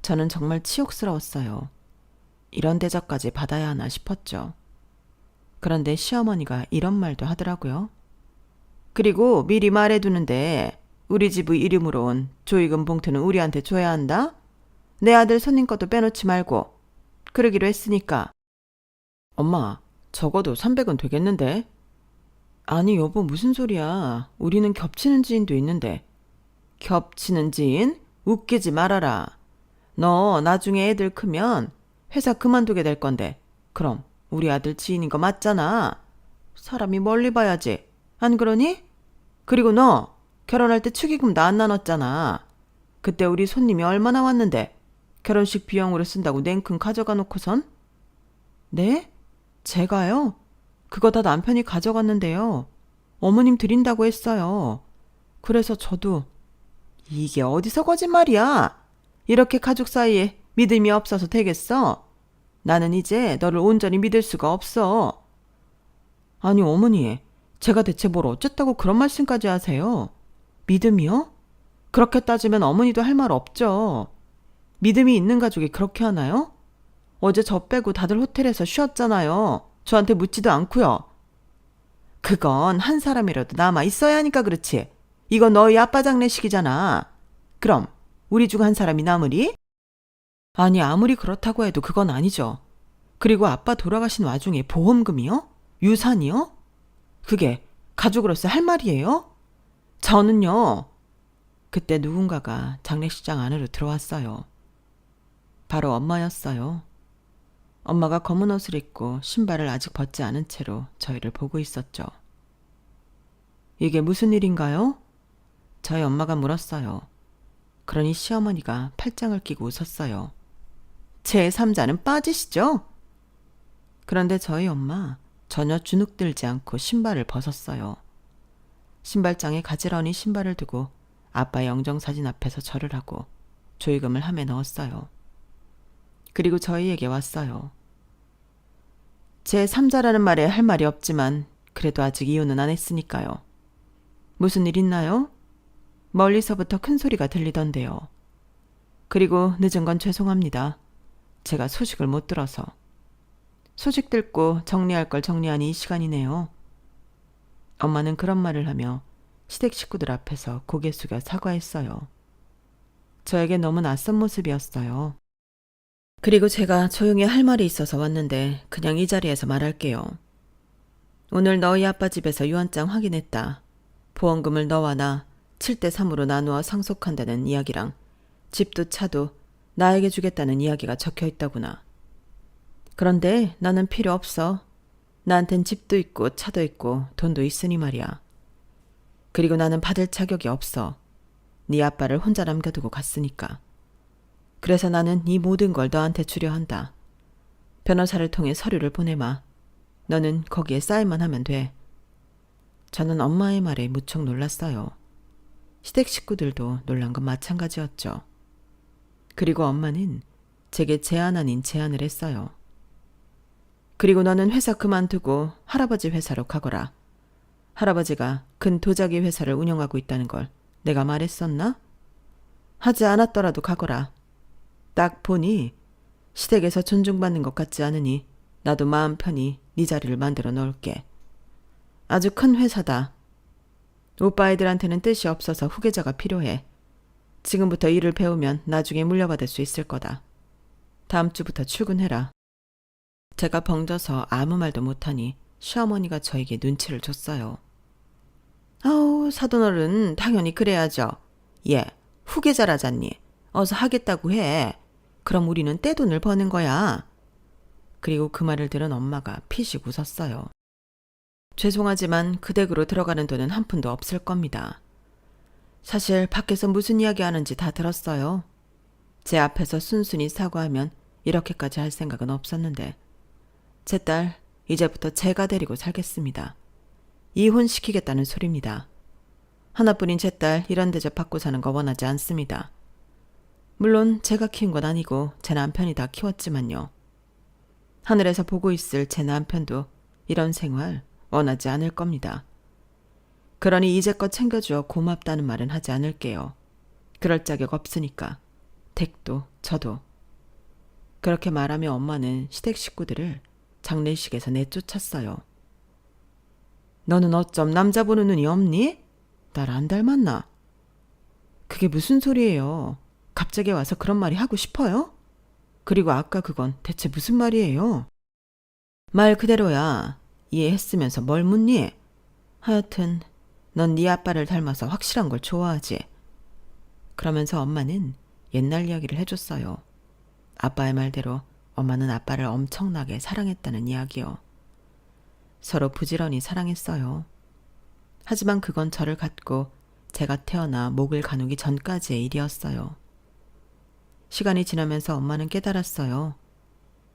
저는 정말 치욕스러웠어요. 이런 대접까지 받아야 하나 싶었죠. 그런데 시어머니가 이런 말도 하더라고요. 그리고 미리 말해두는데 우리 집의 이름으로 온 조의금 봉투는 우리한테 줘야 한다? 내 아들 손님 것도 빼놓지 말고. 그러기로 했으니까. 엄마, 적어도 300은 되겠는데? 아니 여보, 무슨 소리야. 우리는 겹치는 지인도 있는데. 겹치는 지인? 웃기지 말아라. 너 나중에 애들 크면 회사 그만두게 될 건데 그럼 우리 아들 지인인 거 맞잖아. 사람이 멀리 봐야지. 안 그러니? 그리고 너 결혼할 때 축의금도 안 나눴잖아. 그때 우리 손님이 얼마나 왔는데 결혼식 비용으로 쓴다고 냉큼 가져가 놓고선? 네? 제가요? 그거 다 남편이 가져갔는데요. 어머님 드린다고 했어요. 그래서 저도. 이게 어디서 거짓말이야? 이렇게 가족 사이에 믿음이 없어서 되겠어? 나는 이제 너를 온전히 믿을 수가 없어. 아니 어머니, 제가 대체 뭘 어쨌다고 그런 말씀까지 하세요? 믿음이요? 그렇게 따지면 어머니도 할 말 없죠. 믿음이 있는 가족이 그렇게 하나요? 어제 저 빼고 다들 호텔에서 쉬었잖아요. 저한테 묻지도 않고요. 그건 한 사람이라도 남아 있어야 하니까 그렇지. 이건 너희 아빠 장례식이잖아. 그럼 우리 중 한 사람이 남으리? 아니 아무리 그렇다고 해도 그건 아니죠. 그리고 아빠 돌아가신 와중에 보험금이요? 유산이요? 그게 가족으로서 할 말이에요? 저는요. 그때 누군가가 장례식장 안으로 들어왔어요. 바로 엄마였어요. 엄마가 검은 옷을 입고 신발을 아직 벗지 않은 채로 저희를 보고 있었죠. 이게 무슨 일인가요? 저희 엄마가 물었어요. 그러니 시어머니가 팔짱을 끼고 웃었어요. 제 3자는 빠지시죠? 그런데 저희 엄마 전혀 주눅들지 않고 신발을 벗었어요. 신발장에 가지런히 신발을 두고 아빠의 영정사진 앞에서 절을 하고 조의금을 함에 넣었어요. 그리고 저희에게 왔어요. 제 3자라는 말에 할 말이 없지만 그래도 아직 이혼은 안 했으니까요. 무슨 일 있나요? 멀리서부터 큰 소리가 들리던데요. 그리고 늦은 건 죄송합니다. 제가 소식을 못 들어서. 소식 듣고 정리할 걸 정리하니 이 시간이네요. 엄마는 그런 말을 하며 시댁 식구들 앞에서 고개 숙여 사과했어요. 저에게 너무 낯선 모습이었어요. 그리고 제가 조용히 할 말이 있어서 왔는데 그냥 이 자리에서 말할게요. 오늘 너희 아빠 집에서 유언장 확인했다. 보험금을 너와 나 7대3으로 나누어 상속한다는 이야기랑 집도 차도 나에게 주겠다는 이야기가 적혀 있다구나. 그런데 나는 필요 없어. 나한텐 집도 있고 차도 있고 돈도 있으니 말이야. 그리고 나는 받을 자격이 없어. 네 아빠를 혼자 남겨두고 갔으니까. 그래서 나는 이 모든 걸 너한테 주려 한다. 변호사를 통해 서류를 보내마. 너는 거기에 사인만 하면 돼. 저는 엄마의 말에 무척 놀랐어요. 시댁 식구들도 놀란 건 마찬가지였죠. 그리고 엄마는 제게 제안 아닌 제안을 했어요. 그리고 너는 회사 그만두고 할아버지 회사로 가거라. 할아버지가 큰 도자기 회사를 운영하고 있다는 걸 내가 말했었나? 하지 않았더라도 가거라. 딱 보니 시댁에서 존중받는 것 같지 않으니 나도 마음 편히 네 자리를 만들어 놓을게. 아주 큰 회사다. 오빠 애들한테는 뜻이 없어서 후계자가 필요해. 지금부터 일을 배우면 나중에 물려받을 수 있을 거다. 다음 주부터 출근해라. 제가 벙쪄서 아무 말도 못하니 시어머니가 저에게 눈치를 줬어요. 아우, 사돈어른 당연히 그래야죠. 얘 후계자라잖니. 어서 하겠다고 해. 그럼 우리는 떼돈을 버는 거야. 그리고 그 말을 들은 엄마가 피식 웃었어요. 죄송하지만 그 댁으로 들어가는 돈은 한 푼도 없을 겁니다. 사실 밖에서 무슨 이야기 하는지 다 들었어요. 제 앞에서 순순히 사과하면 이렇게까지 할 생각은 없었는데 제 딸 이제부터 제가 데리고 살겠습니다. 이혼시키겠다는 소리입니다. 하나뿐인 제 딸 이런 대접 받고 사는 거 원하지 않습니다. 물론 제가 키운 건 아니고 제 남편이 다 키웠지만요. 하늘에서 보고 있을 제 남편도 이런 생활 원하지 않을 겁니다. 그러니 이제껏 챙겨주어 고맙다는 말은 하지 않을게요. 그럴 자격 없으니까. 댁도 저도. 그렇게 말하며 엄마는 시댁 식구들을 장례식에서 내쫓았어요. 너는 어쩜 남자 보는 눈이 없니? 날 안 닮았나? 그게 무슨 소리예요? 갑자기 와서 그런 말이 하고 싶어요? 그리고 아까 그건 대체 무슨 말이에요? 말 그대로야. 이해했으면서 뭘 묻니? 하여튼 넌 네 아빠를 닮아서 확실한 걸 좋아하지. 그러면서 엄마는 옛날 이야기를 해줬어요. 아빠의 말대로 엄마는 아빠를 엄청나게 사랑했다는 이야기요. 서로 부지런히 사랑했어요. 하지만 그건 저를 갖고 제가 태어나 목을 가누기 전까지의 일이었어요. 시간이 지나면서 엄마는 깨달았어요.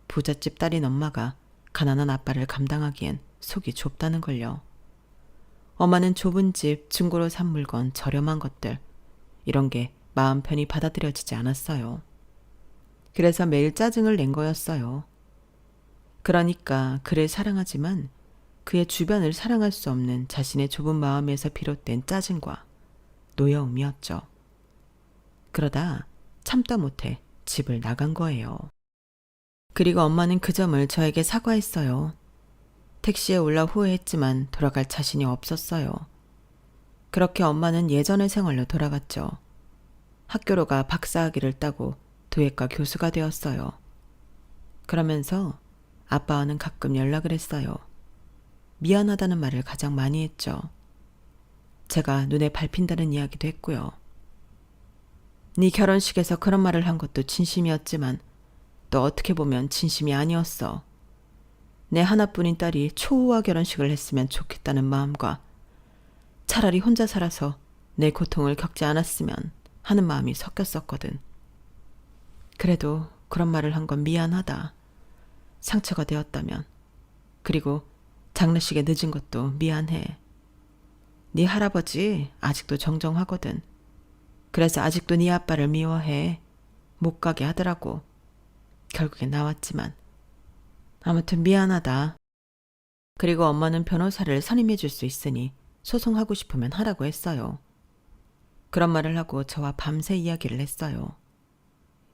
부잣집 딸인 엄마가 가난한 아빠를 감당하기엔 속이 좁다는 걸요. 엄마는 좁은 집, 중고로 산 물건, 저렴한 것들 이런 게 마음 편히 받아들여지지 않았어요. 그래서 매일 짜증을 낸 거였어요. 그러니까 그를 사랑하지만 그의 주변을 사랑할 수 없는 자신의 좁은 마음에서 비롯된 짜증과 노여움이었죠. 그러다 참다 못해 집을 나간 거예요. 그리고 엄마는 그 점을 저에게 사과했어요. 택시에 올라 후회했지만 돌아갈 자신이 없었어요. 그렇게 엄마는 예전의 생활로 돌아갔죠. 학교로 가 박사학위를 따고 도예과 교수가 되었어요. 그러면서 아빠와는 가끔 연락을 했어요. 미안하다는 말을 가장 많이 했죠. 제가 눈에 밟힌다는 이야기도 했고요. 네 결혼식에서 그런 말을 한 것도 진심이었지만 또 어떻게 보면 진심이 아니었어. 내 하나뿐인 딸이 초호화 결혼식을 했으면 좋겠다는 마음과 차라리 혼자 살아서 내 고통을 겪지 않았으면 하는 마음이 섞였었거든. 그래도 그런 말을 한 건 미안하다. 상처가 되었다면. 그리고 장례식에 늦은 것도 미안해. 네 할아버지 아직도 정정하거든. 그래서 아직도 네 아빠를 미워해. 못 가게 하더라고. 결국엔 나왔지만. 아무튼 미안하다. 그리고 엄마는 변호사를 선임해 줄 수 있으니 소송하고 싶으면 하라고 했어요. 그런 말을 하고 저와 밤새 이야기를 했어요.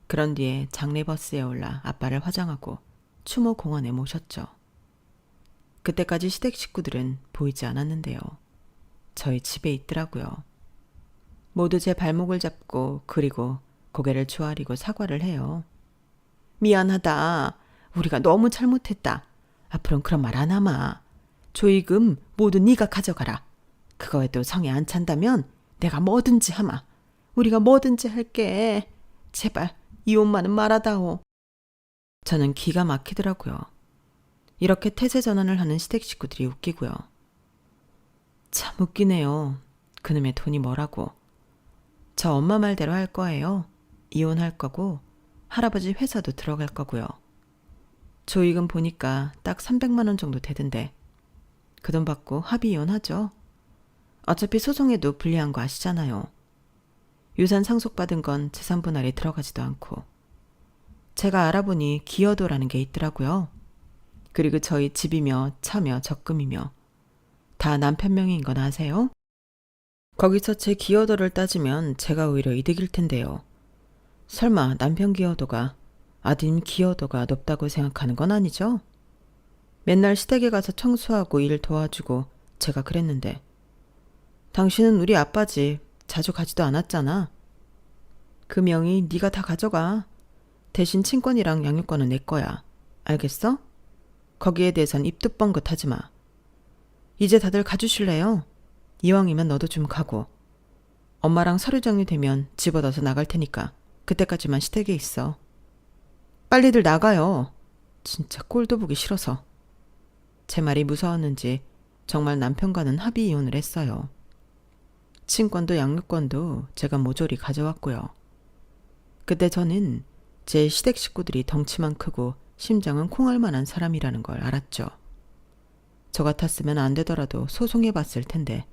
그런 뒤에 장례버스에 올라 아빠를 화장하고 추모 공원에 모셨죠. 그때까지 시댁 식구들은 보이지 않았는데요. 저희 집에 있더라고요. 모두 제 발목을 잡고 그리고 고개를 조아리고 사과를 해요. 미안하다. 우리가 너무 잘못했다. 앞으로는 그런 말 안 하마. 조의금 모두 네가 가져가라. 그거에도 성에 안 찬다면 내가 뭐든지 하마. 우리가 뭐든지 할게. 제발 이혼만은 말아다오. 저는 기가 막히더라고요. 이렇게 태세 전환을 하는 시댁 식구들이 웃기고요. 참 웃기네요. 그놈의 돈이 뭐라고. 저 엄마 말대로 할 거예요. 이혼할 거고 할아버지 회사도 들어갈 거고요. 조익은 보니까 딱 300만 원 정도 되던데 그 돈 받고 합의 이혼하죠. 어차피 소송에도 불리한 거 아시잖아요. 유산 상속받은 건 재산 분할에 들어가지도 않고. 제가 알아보니 기여도라는 게 있더라고요. 그리고 저희 집이며 차며 적금이며 다 남편 명의인 건 아세요? 거기서 제 기여도를 따지면 제가 오히려 이득일 텐데요. 설마 남편 기여도가 아드님 기여도가 높다고 생각하는 건 아니죠? 맨날 시댁에 가서 청소하고 일 도와주고 제가 그랬는데 당신은 우리 아빠 집 자주 가지도 않았잖아. 그 명의 네가 다 가져가. 대신 친권이랑 양육권은 내 거야. 알겠어? 거기에 대해선 입도 뻥긋하지 마. 이제 다들 가주실래요? 이왕이면 너도 좀 가고. 엄마랑 서류 정리되면 집어넣어서 나갈 테니까 그때까지만 시댁에 있어. 빨리들 나가요. 진짜 꼴도 보기 싫어서. 제 말이 무서웠는지 정말 남편과는 합의 이혼을 했어요. 친권도 양육권도 제가 모조리 가져왔고요. 그때 저는 제 시댁 식구들이 덩치만 크고 심장은 콩알만한 사람이라는 걸 알았죠. 저 같았으면 안 되더라도 소송해봤을 텐데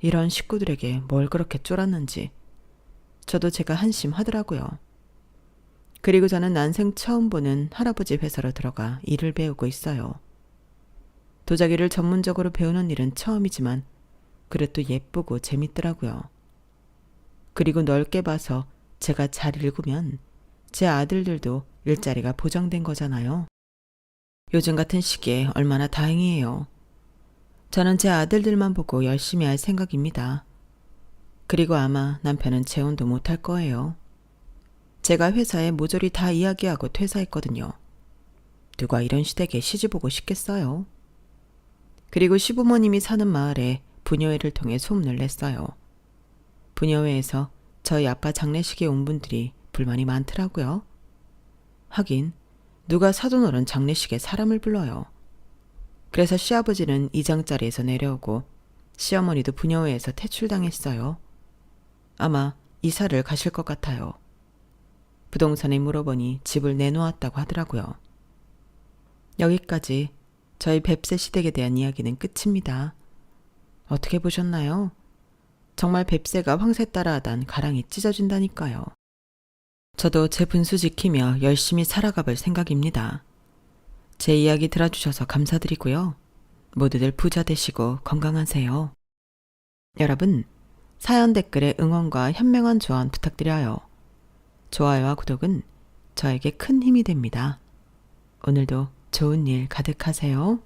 이런 식구들에게 뭘 그렇게 쫄았는지 저도 제가 한심하더라고요. 그리고 저는 난생 처음 보는 할아버지 회사로 들어가 일을 배우고 있어요. 도자기를 전문적으로 배우는 일은 처음이지만 그래도 예쁘고 재밌더라고요. 그리고 넓게 봐서 제가 잘 읽으면 제 아들들도 일자리가 보장된 거잖아요. 요즘 같은 시기에 얼마나 다행이에요. 저는 제 아들들만 보고 열심히 할 생각입니다. 그리고 아마 남편은 재혼도 못할 거예요. 제가 회사에 모조리 다 이야기하고 퇴사했거든요. 누가 이런 시댁에 시집 오고 싶겠어요. 그리고 시부모님이 사는 마을에 부녀회를 통해 소문을 냈어요. 부녀회에서 저희 아빠 장례식에 온 분들이 불만이 많더라고요. 하긴 누가 사돈어른 장례식에 사람을 불러요. 그래서 시아버지는 이장자리에서 내려오고 시어머니도 부녀회에서 퇴출당했어요. 아마 이사를 가실 것 같아요. 부동산에 물어보니 집을 내놓았다고 하더라고요. 여기까지 저희 뱁새 시댁에 대한 이야기는 끝입니다. 어떻게 보셨나요? 정말 뱁새가 황새 따라하단 가랑이 찢어진다니까요. 저도 제 분수 지키며 열심히 살아가 볼 생각입니다. 제 이야기 들어주셔서 감사드리고요. 모두들 부자 되시고 건강하세요. 여러분, 사연 댓글에 응원과 현명한 조언 부탁드려요. 좋아요와 구독은 저에게 큰 힘이 됩니다. 오늘도 좋은 일 가득하세요.